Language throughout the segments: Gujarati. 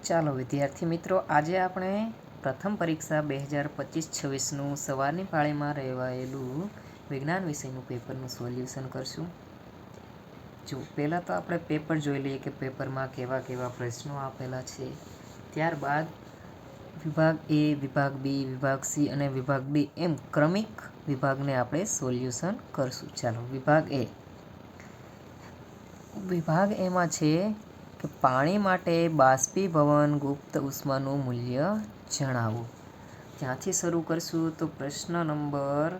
ચાલો વિદ્યાર્થી મિત્રો, આજે આપણે પ્રથમ પરીક્ષા 2025-26નું સવારની પાળીમાં રહેવાયેલું વિજ્ઞાન વિષયનું પેપરનું સોલ્યુશન કરશું. જો પહેલાં તો આપણે પેપર જોઈ લઈએ કે પેપરમાં કેવા કેવા પ્રશ્નો આપેલા છે. ત્યારબાદ વિભાગ એ, વિભાગ બી, વિભાગ સી અને વિભાગ ડી એમ ક્રમિક વિભાગને આપણે સોલ્યુશન કરશું. ચાલો વિભાગ એમાં છે કે પાણી માટે બાષ્પીભવન ગુપ્ત ઉષ્માનું મૂલ્ય જણાવો. ત્યાંથી શરૂ કરશું તો પ્રશ્ન નંબર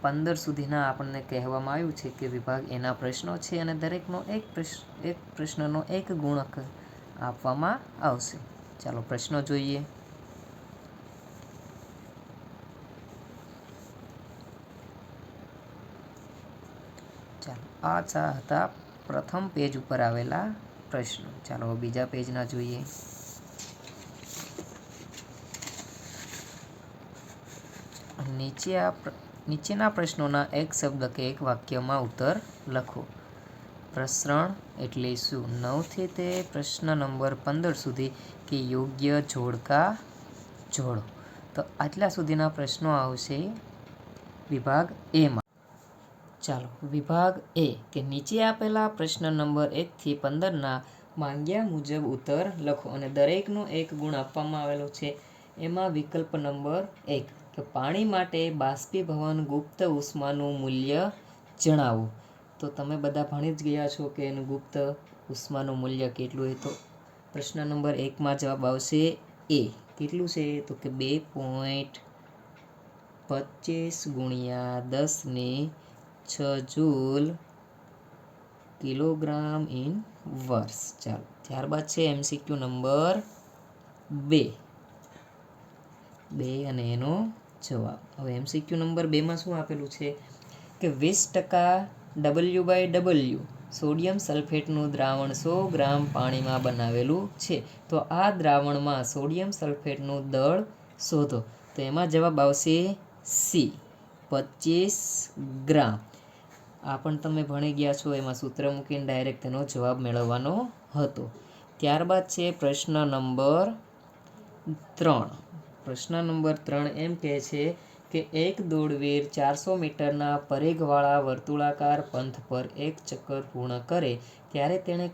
15 સુધીના આપણને કહેવામાં આવ્યું છે કે વિભાગ એના પ્રશ્નો છે અને દરેકનો એક પ્રશ્નનો એક ગુણક આપવામાં આવશે. ચાલો પ્રશ્નો જોઈએ. ચાલો આ હતા પ્રથમ પેજ ઉપર આવેલા પ્રશ્નો. ચાલો બીજા પેજના જોઈએ. નીચેના પ્રશ્નોના એક શબ્દ કે એક વાક્યમાં ઉત્તર લખો. પ્રસરણ એટલે શું? 9 થી તે પ્રશ્ન નંબર 15 સુધી કે યોગ્ય જોડકા જોડો. તો આટલા સુધીના પ્રશ્નો આવશે વિભાગ એમાં. ચાલો વિભાગ એ કે નીચે આપેલા પ્રશ્ન નંબર 1 થી 15ના માંગ્યા મુજબ ઉત્તર લખો અને દરેકનો એક ગુણ આપવામાં આવેલો છે. એમાં વિકલ્પ નંબર 1 કે પાણી માટે બાષ્પીભવન ગુપ્ત ઉષ્માનું મૂલ્ય જણાવો. તો તમે બધા ભણી જ ગયા છો કે એનું ગુપ્ત ઉષ્માનું મૂલ્ય કેટલું હોય. તો પ્રશ્ન નંબર 1માં જવાબ આવશે એ. કેટલું છે? તો કે 2.25 × 10⁶ જૂલ કિલોગ્રામ ઇન વર્ષ. ચાલો ત્યારબાદ છે MCQ નંબર 2 અને એનો જવાબ. હવે MCQ નંબર 2માં શું આપેલું છે કે 20% W/W સોડિયમ સલ્ફેટનું દ્રાવણ 100 ગ્રામ પાણીમાં બનાવેલું છે. તો આ દ્રાવણમાં સોડિયમ સલ્ફેટનું દળ શોધો. તો એમાં જવાબ આવશે સી, 25 ગ્રામ. આ પણ તમે ભણી ગયા છો. એમાં સૂત્ર મૂકીને ડાયરેક્ટ તેનો જવાબ મેળવવાનો હતો. ત્યારબાદ છે પ્રશ્ન નંબર 3. પ્રશ્ન નંબર 3 એમ કહે છે કે એક દોડવીર 400 મીટરના પરિઘવાળા વર્તુળાકાર પંથ પર એક ચક્કર પૂર્ણ કરે ત્યારે તેણે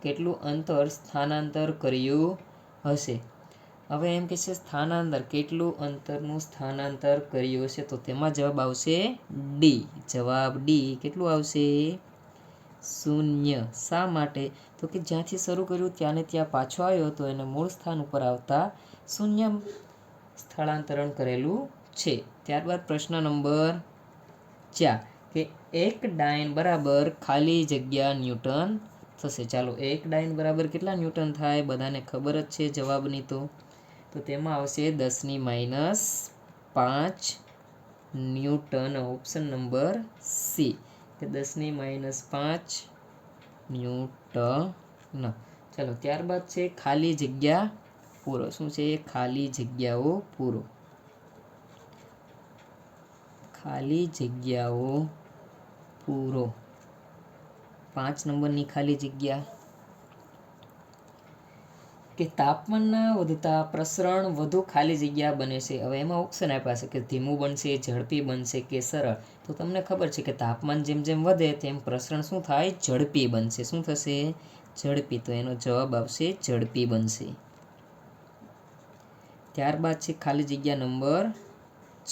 કેટલું અંતર સ્થાનાંતર કર્યું હશે? હવે એમ કે છે સ્થાનાંતર, કેટલું અંતરનું સ્થાનાંતર કર્યું હશે? તો તેમાં જવાબ આવશે ડી. જવાબ ડી. કેટલું આવશે? 0. શા માટે? તો કે જ્યાંથી શરૂ કર્યું ત્યાંને ત્યાં પાછો આવ્યો તો એને મૂળ સ્થાન ઉપર આવતા 0 સ્થળાંતરણ કરેલું છે. ત્યારબાદ પ્રશ્ન નંબર 4 કે એક ડાયન બરાબર ખાલી જગ્યા ન્યૂટન થશે. ચાલો એક ડાયન બરાબર કેટલા ન્યૂટન થાય? બધાને ખબર જ છે જવાબની. તો તેમાં આવશે 10⁻5 ન્યૂટન. ઓપ્શન નંબર સી કે 10⁻5 ન્યૂટન. ચાલો ત્યારબાદ છે ખાલી જગ્યા પૂરો. શું છે? ખાલી જગ્યાઓ પૂરો. ખાલી જગ્યાઓ પૂરો. 5 નંબરની ખાલી જગ્યા કે તાપમાનના વધતા પ્રસરણ વધુ ખાલી જગ્યા બને છે. હવે એમાં ઓપ્શન આપ્યા છે કે ધીમું બનશે, ઝડપી બનશે કે સરળ. તો તમને ખબર છે કે તાપમાન જેમ જેમ વધે તેમ પ્રસરણ શું થાય? ઝડપી બનશે. શું થશે? ઝડપી. તો એનો જવાબ આવશે ઝડપી બનશે. ત્યારબાદ છે ખાલી જગ્યા નંબર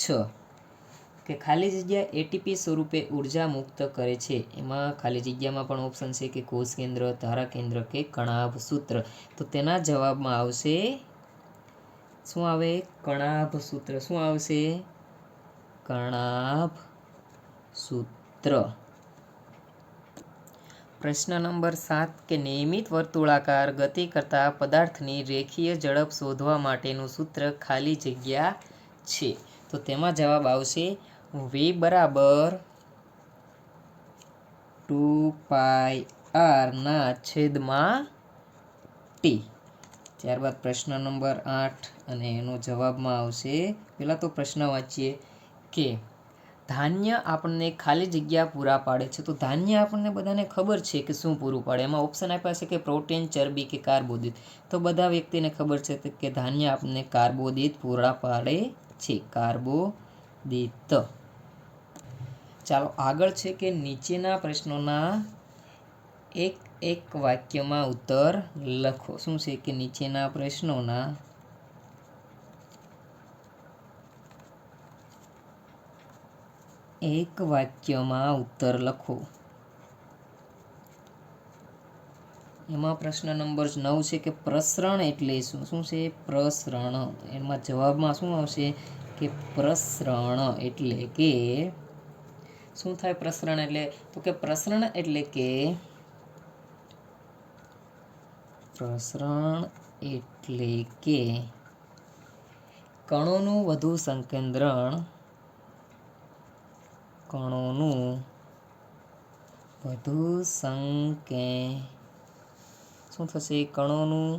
6 કે ખાલી જગ્યા એટીપી સ્વરૂપે ઉર્જા મુક્ત કરે છે. એમાં ખાલી જગ્યામાં પણ ઓપ્શન છે કે કોષ કેન્દ્ર, તારા કેન્દ્ર કે કણાભ સૂત્ર. તો તેના જવાબમાં આવશે શું આવે? કણાભ સૂત્ર. શું આવશે? કણાભ સૂત્ર. પ્રશ્ન નંબર 7 કે નિયમિત વર્તુળાકાર ગતિ કરતા પદાર્થની રેખીય ઝડપ શોધવા માટેનું સૂત્ર ખાલી જગ્યા છે. તો તેમાં જવાબ આવશે v બરાબર 2πr/t. ત્યારબાદ પ્રશ્ન નંબર 8 અને એનો જવાબમાં આવશે, પહેલાં તો પ્રશ્ન વાંચીએ કે ધાન્ય આપણને ખાલી જગ્યા પૂરા પાડે છે. તો ધાન્ય આપણને બધાને ખબર છે કે શું પૂરું પાડે. એમાં ઓપ્શન આપ્યા છે કે પ્રોટીન, ચરબી કે કાર્બોદિત. તો બધા વ્યક્તિને ખબર છે કે ધાન્ય આપણને કાર્બોદિત પૂરા પાડે છે. કાર્બોદિત. ચાલો આગળ છે કે નીચેના પ્રશ્નોના એક વાક્યમાં ઉત્તર લખો. શું છે કે નીચેના પ્રશ્નોના એક વાક્યમાં ઉત્તર લખો. એમાં પ્રશ્ન નંબર 9 છે કે પ્રસરણ એટલે શું? શું છે પ્રસરણ? એમાં જવાબમાં શું આવશે કે પ્રસરણ એટલે કે શું થાય? પ્રસરણ એટલે તો કે પ્રસરણ એટલે કે કણોનું વધુ સંકેન્દ્રણ, શું થશે? કણોનું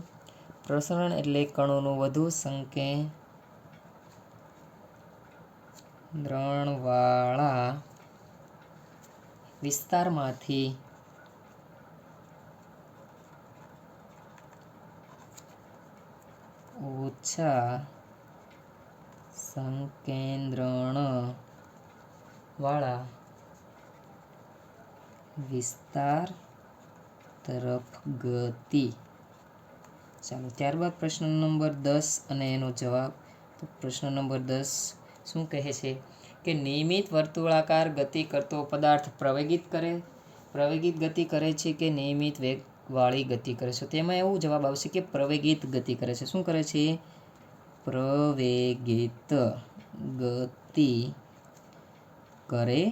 પ્રસરણ એટલે કણોનું વધુ સંકેન્દ્રણવાળા વિસ્તારમાંથી ઓછા સંકેન્દ્રણવાળા વિસ્તાર તરફ ગતિ. ચાલો ત્યારબાદ પ્રશ્ન નંબર 10 અને એનો જવાબ. તો પ્રશ્ન નંબર 10 શું કહે છે કે નિયમિત વર્તુળાકાર ગતિ કરતો પદાર્થ પ્રવેગિત ગતિ કરે છે કે નિયમિત વેગવાળી ગતિ કરે છે? તેમાં એવું જવાબ આવશે કે પ્રવેગિત ગતિ કરે છે. શું કરે છે? પ્રવેગિત ગતિ કરે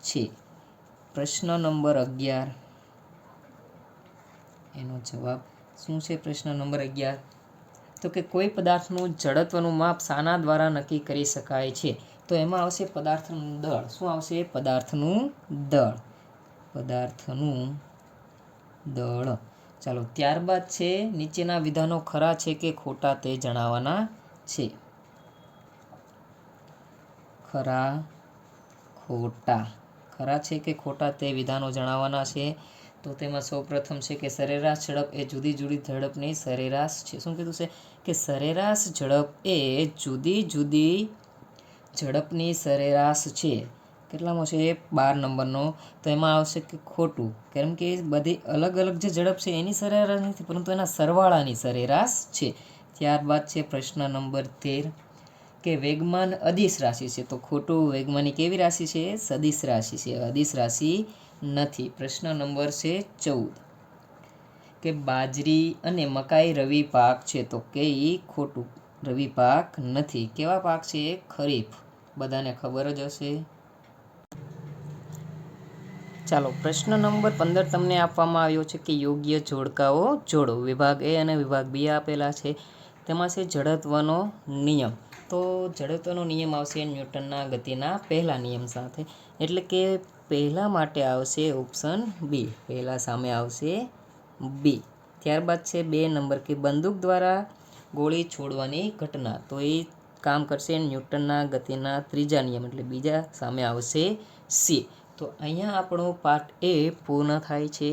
છે. પ્રશ્ન નંબર 11 એનો જવાબ શું છે? પ્રશ્ન નંબર 11 તો કે કોઈ પદાર્થનું જડત્વનું માપ શાના દ્વારા નક્કી કરી શકાય છે? તો એમાં આવશે પદાર્થનું દળ. શું આવશે? પદાર્થનું દળ. ચાલો ત્યારબાદ છે નીચેના વિધાનો ખરા છે કે ખોટા તે જણાવવાના છે. ખરા છે કે ખોટા તે વિધાનો જણાવવાના છે. તો તેમાં સૌપ્રથમ છે કે સરેરાશ ઝડપ એ જુદી જુદી ઝડપની સરેરાશ છે. શું કીધું છે કે સરેરાશ ઝડપ એ જુદી જુદી ઝડપની સરેરાશ છે. કેટલામો છે? 12 નંબરનો. તો એમાં આવશે કે ખોટું, કેમ કે બધી અલગ અલગ જે ઝડપ છે એની સરેરાશ નથી, પરંતુ એના સરવાળાની સરેરાશ છે. ત્યારબાદ છે પ્રશ્ન નંબર 13 કે વેગમાન અદિશ રાશિ છે. તો ખોટું. વેગમાની કેવી રાશિ છે? સદિશ રાશિ છે. અદિશ રાશિ નથી. પ્રશ્ન નંબર છે 14 કે બાજરી અને મકાઈ રવિ પાક છે. તો કે ખોટું. રવિ પાક નથી. કેવા પાક છે? ખરીફ. બધાને ખબર જ હશે. ચાલો પ્રશ્ન નંબર 15 તમને આપવામાં આવ્યો છે કે યોગ્ય જોડકાઓ જોડો. વિભાગ એ અને વિભાગ બી આપેલા છે. તેમાં છે જડત્વનો નિયમ. તો જડત્વનો નિયમ આવશે ન્યૂટનના ગતિના પહેલા નિયમ સાથે. એટલે કે પહેલા માટે આવશે ઓપ્શન બી. પહેલા સામે આવશે બી. ત્યારબાદ છે 2 નંબર કે બંદૂક દ્વારા ગોળી છોડવાની ઘટના. તો એ કામ કરશે ન્યૂટનના ગતિના ત્રીજા નિયમ, એટલે બીજા સામે આવશે સી. તો અહીંયા આપણો પાર્ટ એ પૂર્ણ થાય છે.